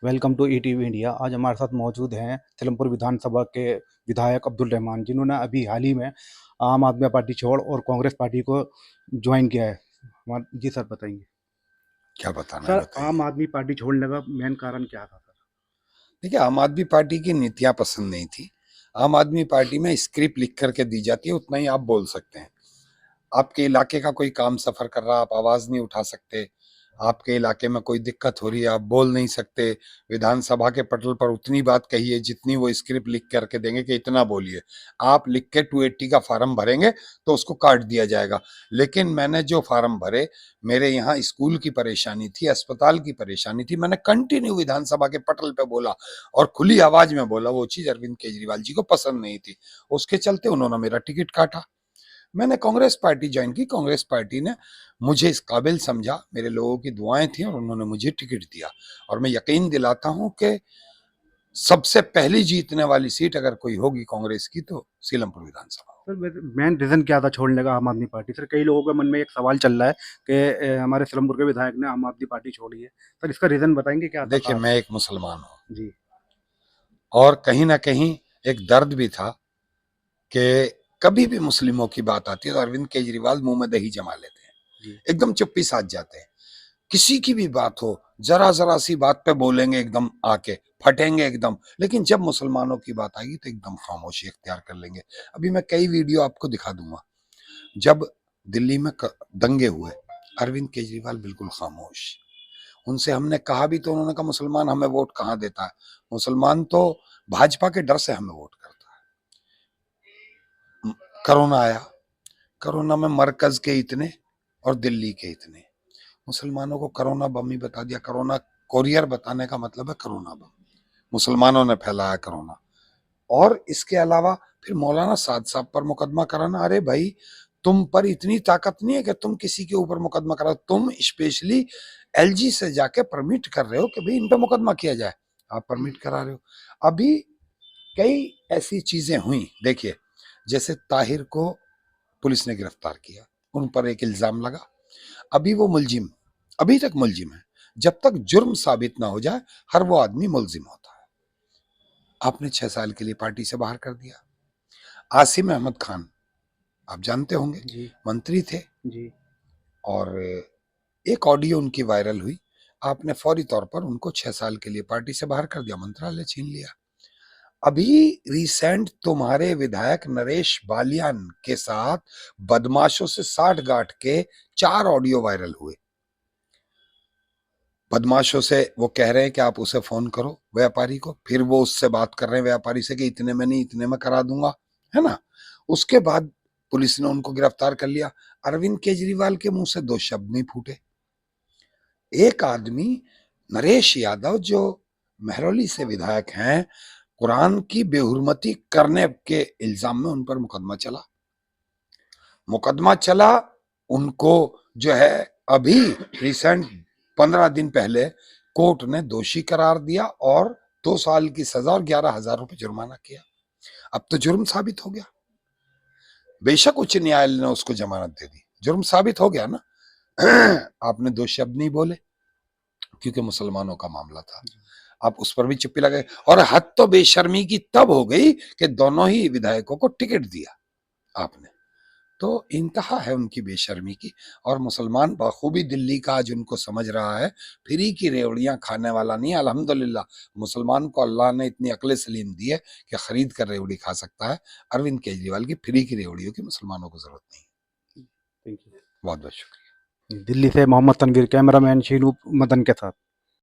Welcome to ETV India. आज हमारे साथ मौजूद हैं सिलमपुर विधानसभा के विधायक अब्दुल रहमान, जिन्होंने अभी हाल ही में आम आदमी पार्टी छोड़ और कांग्रेस पार्टी को ज्वाइन किया है। जी सर, बताएंगे। क्या बताना है सर, आम बताइए। आदमी पार्टी छोड़ने का मेन कारण क्या था सर? देखिए, आम आदमी पार्टी की नीतियां पसंद नहीं थी। आम आदमी पार्टी में स्क्रिप्ट लिख करके दी जाती है, उतना ही आप बोल सकते हैं। आपके इलाके का कोई काम सफर कर रहा, आप आवाज नहीं उठा सकते। आपके इलाके में कोई दिक्कत हो रही है, आप बोल नहीं सकते। विधानसभा के पटल पर उतनी बात कहिए जितनी वो स्क्रिप्ट लिख करके देंगे कि इतना बोलिए। आप लिख के 280 का फार्म भरेंगे तो उसको काट दिया जाएगा। लेकिन मैंने जो फार्म भरे, मेरे यहाँ स्कूल की परेशानी थी, अस्पताल की परेशानी थी, मैंने कंटिन्यू विधानसभा के पटल पे बोला और खुली आवाज में बोला। वो चीज अरविंद केजरीवाल जी को पसंद नहीं थी, उसके चलते उन्होंने मेरा टिकट काटा। मैंने कांग्रेस पार्टी ज्वाइन की। कांग्रेस पार्टी ने मुझे इस काबिल समझा, मेरे लोगों की दुआएं थी और उन्होंने मुझे टिकट दिया। और मैं यकीन दिलाता हूं कि सबसे पहली जीतने वाली सीट अगर कोई होगी कांग्रेस की तो सीलमपुर विधानसभा। सर, मेन रीज़न क्या था छोड़ने का आम आदमी पार्टी? सर, कई लोगों के मन में एक सवाल चल रहा है कि हमारे सिलमपुर के विधायक ने आम आदमी पार्टी छोड़ी है। सर, इसका रीज़न बताएंगे, क्या था देखिए, खास? मैं एक मुसलमान हूं जी। और कहीं ना कहीं एक दर्द भी था कि कभी भी मुस्लिमों की बात आती है तो अरविंद केजरीवाल मुंह में दही जमा लेते हैं, जी। एकदम चुप्पी साध जाते हैं। किसी की भी बात हो, जरा जरा सी बात पे बोलेंगे, एकदम आके फटेंगे एकदम। लेकिन जब मुसलमानों की बात आएगी तो एकदम खामोशी इख्तियार कर लेंगे। अभी मैं कई वीडियो आपको दिखा दूंगा। जब दिल्ली में दंगे हुए, अरविंद केजरीवाल बिल्कुल खामोश। उनसे हमने कहा भी तो उन्होंने कहा मुसलमान हमें वोट कहाँ देता है, मुसलमान तो भाजपा के डर से हमें वोट करता है। कोरोना आया, कोरोना में मरकज के इतने और दिल्ली के इतने, मुसलमानों को कोरोना बम ही बता दिया। कोरोना कोरियर बताने का मतलब है कोरोना बम। मुसलमानों ने फैलाया कोरोना। और इसके अलावा फिर मौलाना साद साहब पर मुकदमा कराना। अरे भाई, तुम पर इतनी ताकत नहीं है कि तुम किसी के ऊपर मुकदमा करा। तुम स्पेशली एलजी से जाके परमिट कर रहे हो कि भाई इन पर मुकदमा किया जाए, आप परमिट करा रहे हो। अभी कई ऐसी चीजें हुई, देखिए, जैसे ताहिर को पुलिस ने गिरफ्तार किया, उन पर एक इल्जाम लगा। अभी वो मुलजिम, अभी तक मुलजिम है। जब तक जुर्म साबित ना हो जाए, हर वो आदमी मुलजिम होता है। आपने 6 साल के लिए पार्टी से बाहर कर दिया। आसिम अहमद खान, आप जानते होंगे, जी। मंत्री थे। जी। और एक ऑडियो उनकी वायरल हुई, आपने फौरी तौर पर उनको 6 साल के लिए पार्टी से बाहर कर दिया, मंत्रालय छीन लिया। अभी रिसेंट तुम्हारे विधायक नरेश बालियान के साथ बदमाशों से साठ गांठ के 4 ऑडियो वायरल हुए। बदमाशों से वो कह रहे हैं कि आप उसे फोन करो व्यापारी को, फिर वो उससे बात कर रहे हैं व्यापारी से कि इतने में नहीं, इतने में करा दूंगा, है ना। उसके बाद पुलिस ने उनको गिरफ्तार कर लिया। अरविंद केजरीवाल के मुंह से 2 शब्द नहीं फूटे। एक आदमी नरेश यादव, जो महरौली से विधायक हैं, कुरान की बेहुरमती करने के इल्जाम में उन पर मुकदमा चला। उनको जो है अभी रिसेंट 15 दिन पहले कोर्ट ने दोषी करार दिया और 2 साल की सजा और 11,000 रुपए जुर्माना किया। अब तो जुर्म साबित हो गया। बेशक उच्च न्यायालय ने उसको जमानत दे दी, जुर्म साबित हो गया ना। आपने 2 शब्द नहीं बोले क्योंकि मुसलमानों का मामला था, आप उस पर भी चुप्पी लगे। और हद तो बेशर्मी की तब हो गई कि दोनों ही विधायकों को टिकट दिया आपने। तो इंतहा है उनकी बेशर्मी की। और मुसलमान बखूबी दिल्ली का आज उनको समझ रहा है, फ्री की रेवड़ियां खाने वाला नहीं है। अल्हम्दुलिल्लाह, मुसलमान को अल्लाह ने इतनी अक्ल सलीम दी है कि खरीद कर रेवड़ी खा सकता है। अरविंद केजरीवाल की फ्री की रेवड़ियों की मुसलमानों को जरूरत नहीं। Thank you. बहुत बहुत शुक्रिया। दिल्ली से मोहम्मद तनवीर, कैमरामैन शीनू मदन के साथ।